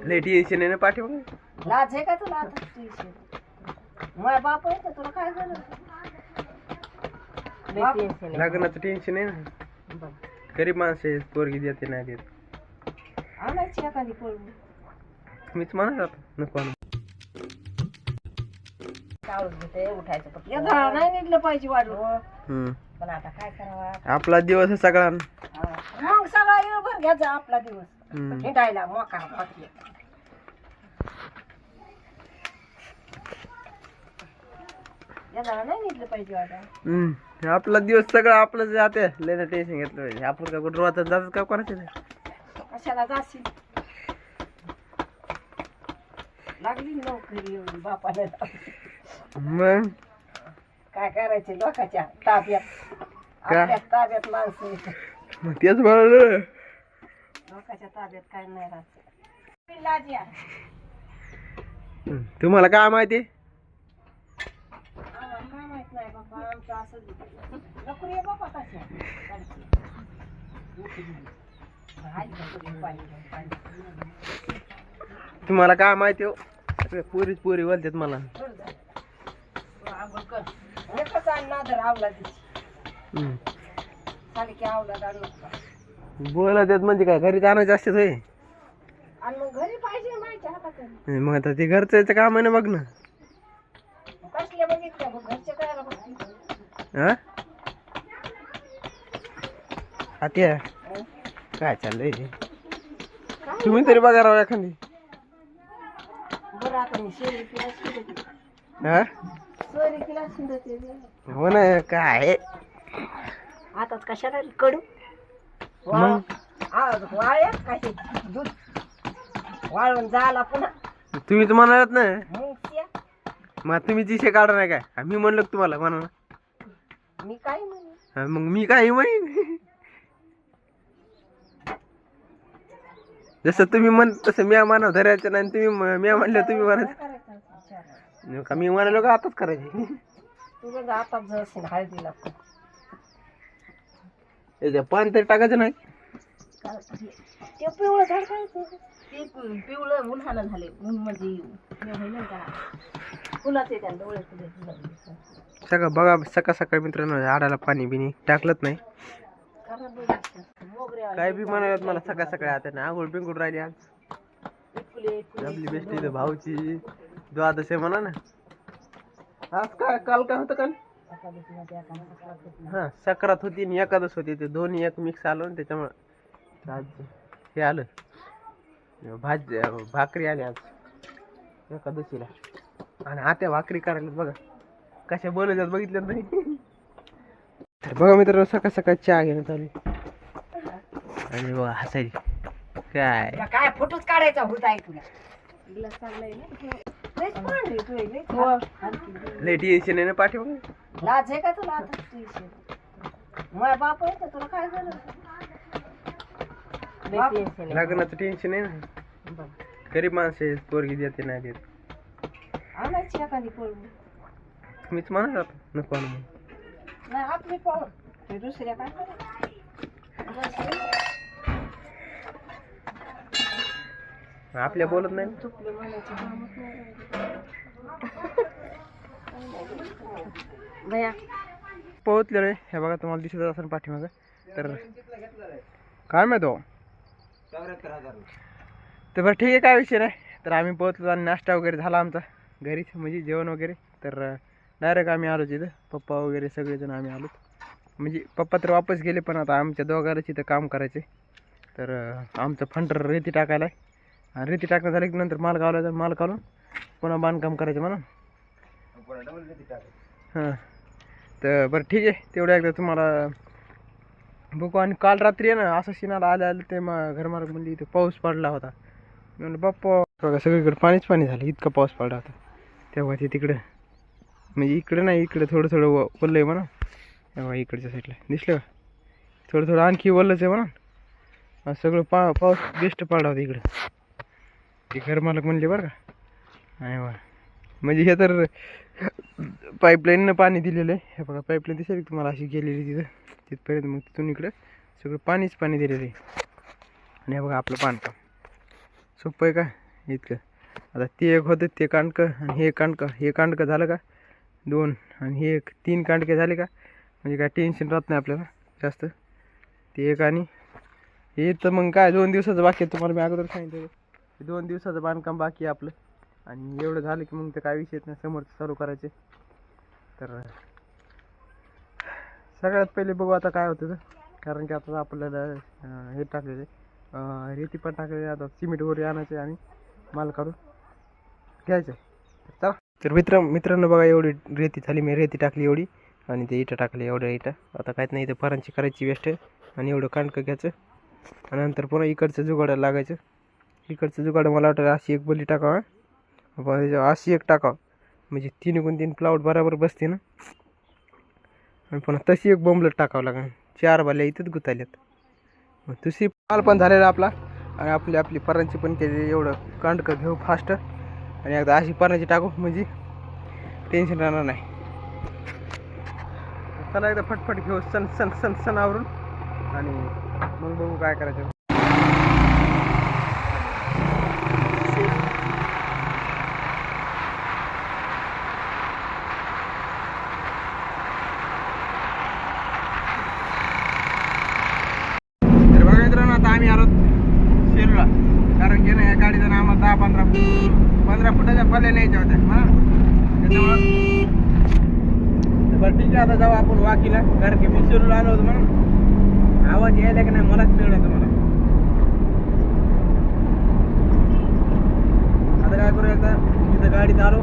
लय टेन्शन आहे ना पाठीमागे. लाज आहे का तुला आता टेन्शन? माझा बाप आहे तर तुला काय झालं? लग्नाचं टेन्शन आहे ना. गरीब माणसं आहे, पोरगी देते नाही देत. आणायची एखादी पोरगी. मीच म्हणत होतो नको आणू. उठायचं पण नाही निघलं पाहिजे वाढून. पण आता काय करावं? आपला दिवस आहे सगळा. मग सगळा येळभर घ्यायचा आपला दिवस हिंडायला मोकार बाकी. नाही निघलं पाहिजे वाटा. आपला दिवस सगळं आपलं जाते. लय टेन्शन घेतलं पाहिजे. आपण का कुठं रोजच जातात का कोणाचं कशाला जाशील? लागली नोकरी एवढी बापाला. मग काय करायचे लोकांच्या ताब्यात? आपल्या ताब्यात माणसं. मग तेच म्हणलं लोकांच्या ताब्यात काय नाही राहत. लाजिया तुम्हाला काय माहिती? काय माहित नाही बाबा. आमचं असं नोकरी आहे बाबा. कशा तुम्हाला काय माहिती हो? पुरीच पुरी बोलतात मला. एकच नादर आवला दिवशी सारखी आवला बोलतात म्हणजे काय घरी आणायचं असते होय. आणि मग घरी पाहिजे माहिती हातात. मग आता ते घरचं काम आहे ना. बघ ना. कसले बघितल्या घरचे करायला बघ. हा आत्या काय चाललंय? तुम्ही तरी बघा राव एखादी. बरं आता मी शेरी हा हो ना. काय आता कशाला कडू वाळ्या काय दूध वाळून झाला पुन्हा. तुम्हीच म्हणालात ना. मग मग तुम्ही जिशे काढा नाही काय? मी म्हणलो तुम्हाला म्हणा. मी काय म्हणू? मग मी काही म्हणेन. जसं तुम्ही म्हण तसं मी म्हणा धरायचं नाही. तुम्ही मी म्हणलं तुम्ही म्हणायचं का? मी म्हणालो का आताच करायचे? तुझं आताच जर हळदीला पाणी तरी टाकायचं नाही. ते पिवळं झाड काय ते पिवळं उन्हानं झाले. ऊन म्हणजे फुलाचे त्या डोळे सगळं बघा. सकाळ सकाळी मित्रांनो आडाला पाणी बिनी टाकलंच नाही. काय बी म्हणालात मला सकाळ सकाळी. आता ना आंघोळ बिंगोळ राहिली आज. आपली बेस्ट इथं भाऊची द्वादश आहे म्हणा ना. आज काय काल काय होतं? काल हा सक्रात होती आणि एकादश होती. ते दोन्ही एक मिक्स आलो ना. त्याच्यामुळं आज हे आलं. भाकरी आली आज एकादशीला. आणि आत्या भाकरी करायला बघा कशा बनवतात बघितलं नाही. तर बघा मित्रांनो सकाळ सकाळ चहा घेणं चालू. आणि बघा हसायची काय काय फोटोच काढायचा होत आहे तुला. लय टेन्शन आहे ना पाठीमागे. लाज आहे का तुला आता टेन्शन? माझा बाप आहे तर तुला काय झालं? लग्नाचं टेन्शन आहे ना. गरीब माणसं आहे, पोरगी देते नाही देत. आणायची एखादी पोरगी. मीच म्हणत होतो नको आणू. नाही आपली पाहून दुसऱ्या काय आपल्या बोलत नाही. चुकलं म्हणायचं कामच नाही. भैया पोहोचले रे. हे बघा तुम्हाला दिसत असेल पाठीमागं. तर काय माहिती हो. तर बरं ठीक आहे काय विषय नाही. तर आम्ही पोहोचलो आणि नाश्ता वगैरे झाला आमचा घरीच म्हणजे जेवण वगैरे. तर डायरेक्ट आम्ही आलो तिथं. पप्पा वगैरे सगळेजण आम्ही आलो. म्हणजे पप्पा तर वापस गेले पण आता आमच्या दोघांनाच इथं काम करायचे. तर आमचं फंटर रेती टाकायला आहे. आणि रेती टाकणं झालं की नंतर माल गावला जाऊन माल काढून पुन्हा बांधकाम करायचं म्हणून. हां तर बरं ठीक आहे. तेवढं एकदा तुम्हाला बघू. आणि काल रात्री आहे ना असं शिनाला आलं ते मग घरमालक म्हणजे इथे पाऊस पडला होता. मी म्हणलं बाप्पा बघा सगळीकडे पाणीच पाणी झालं. इतका पाऊस पडला होता तेव्हा. ते तिकडं म्हणजे इकडं नाही इकडं थोडं थोडं ओलं आहे म्हणा. तेव्हा इकडच्या साईडला दिसलं का थोडं थोडं आणखी ओलंच आहे म्हणा. सगळं पाऊस बेस्ट पडला होता इकडं. ते घरमालक म्हणले बरं का. आणि वा म्हणजे हे तर पाईपलाईननं पाणी दिलेलं आहे. हे बघा पाईपलाईन दिसेल तुम्हाला अशी गेलेली तिथं तिथपर्यंत. मग तिथून इकडं सगळं पाणीच पाणी दिलेलं आहे. आणि हे बघा आपलं बांधकाम सोपं आहे का इतकं. आता ते एक होतं ते कांडकं आणि हे कांडकं झालं का 2 आणि हे एक 3 कांडके झाले का म्हणजे काय टेन्शन राहत नाही आपल्याला जास्त. ते एक आणि हे तर मग काय 2 दिवसाचं बाकी आहे. तुम्हाला मी अगोदर सांगितलं 2 दिवसाचं बांधकाम बाकी आहे आपलं. आणि एवढं झालं की मग तर काय विषयच नाही, समोरचं चालू करायचे. तर सगळ्यात पहिले बघू आता काय होतं कारण की आता आपल्याला हे टाकलेले रेती पण टाकलेली, आता सिमेंट वगैरे आणायचे आणि माल काढून घ्यायचं. चला तर मित्रांनो बघा एवढी रेती झाली, मी रेती टाकली एवढी आणि ते इटं टाकले एवढ्या इटं. आता काहीच नाही, इथं फरांची करायची वेस्ट आहे आणि एवढं कांडकं घ्यायचं आणि नंतर पुन्हा इकडचं जुगाडायला लागायचं. इकडचं जुगाड मला वाटतं अशी एक बली टाकावं, अशी एक टाकावं म्हणजे 3x3 प्लाउट बरोबर बसते ना. आणि पुन्हा तशी एक बोंबलट टाकावं लागेल. 4 बाल्या इथंच गुताल्यात. मग दुसरी माल पण झालेला आपला आणि आपली परांची पण केली. एवढं कांडकं घेऊ फास्ट आणि एकदा अशी परांची टाकू म्हणजे टेन्शन राहणार नाही. चला एकदा फटफट घेऊ सण आवरून आणि मग बघू काय करायचं. मित्रांनो आता आम्ही आलो शेरूला, कारण की ना या गाडीचा ना आम्हाला 10-15 फुटाच्या पल्ल्या न्यायच्या होत्या हा. त्याच्यामुळं बरं ठीक आहे आता जाऊ आपण वाकीला, कारण की मी शेरूला आलो होतो म्हणून आवाज यायला की नाही मलाच कळलं होतं मला. आता काय करू एकदा तिथं गाडीत आलो,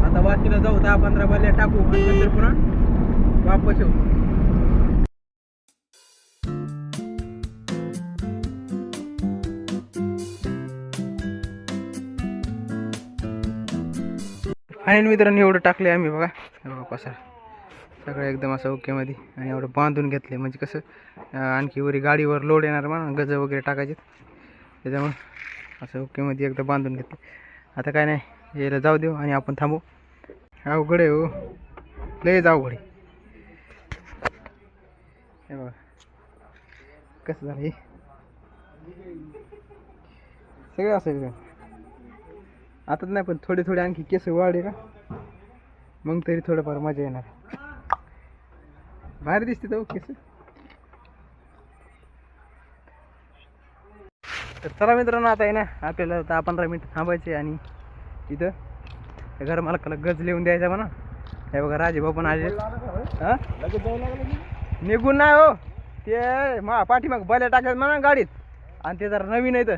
आता वाकीला जाऊ 10-15 पल्ल्या टाकू आणि नंतर पुन्हा वापस येऊ. फायनल मित्रांनो एवढं टाकले आम्ही बघा पसार सगळं एकदम असं ओकेमध्ये आणि एवढं बांधून घेतले म्हणजे कसं आणखी वरी गाडीवर लोड येणार म्हणा, गज वगैरे टाकायचे त्याच्यामुळे असं ओकेमध्ये एकदा बांधून घेतले. आता काय नाही यायला जाऊ देऊ आणि आपण थांबू. अवघड आहे हो, लयच अवघड आहे. हे बघा कसं झालं हे सगळं असं एकदम. आताच नाही पण थोडे आणखी केस वाढे का मग तरी थोडंफार मजा येणार. बाहेर दिसते तो केस. तर चला मित्रांनो आता आहे ना आपल्याला 10-15 मिनिट थांबायचे आणि तिथं घर मालकाला गज लिहून द्यायचा म्हणा. हे बघा राजेभाऊ पण आले. हां निघून नाही हो, ते पाठीमाग बल्या टाकल्यात म्हणा गाडीत आणि ते जरा नवीन आहे तर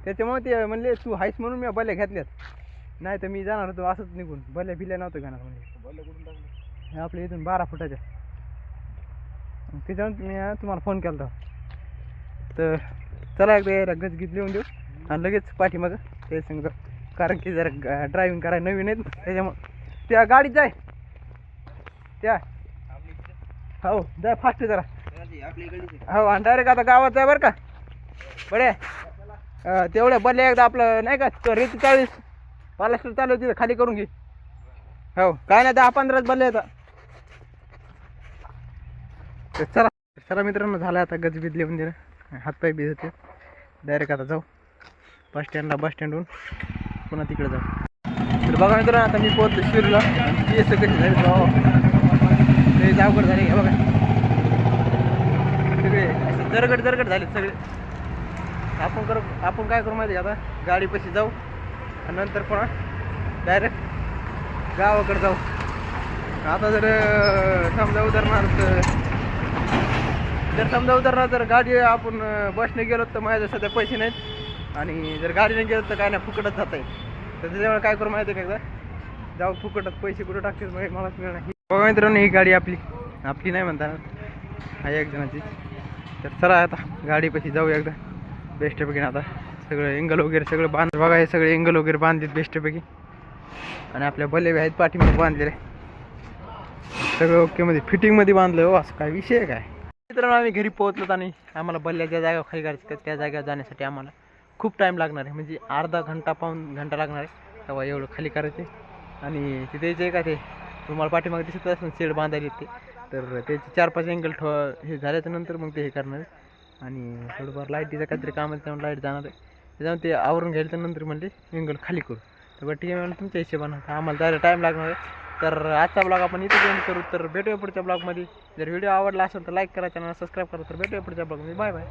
त्याच्यामुळे ते म्हणले तू हायस म्हणून मी बल्या घेतल्यात, नाही तर मी जाणार होतो असंच निघून. बल्या बिल्या नव्हतं घेणार म्हणजे आपल्या इथून 12 फुटाच्या. त्याच्यावर मी तुम्हाला फोन केला होता. तर चला एकदा यायला गजगीत लिहून देऊ आणि लगेच पाठीमाग ते सांगतो, कारण की जरा ड्रायव्हिंग करायला नवीन आहेत त्याच्यामुळं. त्या गाडीत जाय त्या हो जाय फास्ट जरा हो आणि डायरेक्ट आता गावात जाय बरं का बडे. तेवढ्या बदल्या एकदा आपलं नाही का रेती 40 पालास्टर चालू तिथं खाली करून घे. हो काय नाही 10-15 बदल्या येतात. चला मित्रांनो झालं आता गजबीज लिहून दिलं, हातपाय बीज होते. डायरेक्ट आता जाऊ बस स्टँडहून पुन्हा तिकडे जाऊ. तर बघा मित्रांनो आता मी पोहोचलो शिरूला आणि केस कशी झाले ते अवघड झाले. हे बघा सगळे असे जरगट झाले सगळे. आपण काय करू माहिती आता गाडीपाशी जाऊ आणि नंतर पुन्हा डायरेक्ट गावाकडे जाऊ. आता जर समजा उदाहरणार्थ जर गाडी आपण बसने गेलो तर माझ्या सध्या पैसे नाहीत आणि जर गाडीने गेलो तर काय नाही फुकटच जात आहे. तर त्याच्यामुळे काय करू माहिती आहे का एकदा जाऊ फुकटच पैसे कुठं टाकतील मग मलाच मिळणार. बघा मित्रांनो ही गाडी आपली नाही म्हणता आहे एक जणाची. तर चला आता गाडीपाशी जाऊ एकदा बेस्टपैकी. आता सगळं एंगल वगैरे सगळं बांध बघा, हे सगळे एंगल वगैरे बांधलेत बेस्टपैकी आणि आपल्या बल्ले आहेत पाठीमध्ये बांधलेले सगळं ओकेमध्ये फिटिंगमध्ये बांधलं हो. असं काय विषय आहे काय मित्रांनो. आम्ही घरी पोहोचलो आणि आम्हाला बल्ल्या ज्या जागेवर खाली करायचं त्या जागेवर जाण्यासाठी आम्हाला खूप टाईम लागणार आहे, म्हणजे अर्धा घंटा पाऊण घंटा लागणार आहे. तेव्हा एवढं खाली करायचे आणि तिथे जे का ते तुम्हाला पाठीमागे दिसत असेल शेड बांधायला येते तर त्याचे 4-5 एंगल हे झाल्याच्या नंतर मग ते हे करणार आहे. आणि थोडंफार लाईटीचं काहीतरी काम आहे त्यामुळे लाईट जाणार आहे. त्याच्यामुळे ते आवरून घ्यायचं नंतर म्हणले विंगल खाली करू. तर बरं ठीक आहे म्हणून तुमच्या हिशोबानं आम्हाला जायला टाईम लागणार आहे. तर आजचा ब्लॉग आपण इथे एंड करू. तर भेटूया पुढच्या ब्लॉगमध्ये. जर व्हिडिओ आवडला असेल तर लाईक करा, चॅनल सबस्क्राईब करा. तर भेटूया पुढच्या ब्लॉगमध्ये. Bye bye.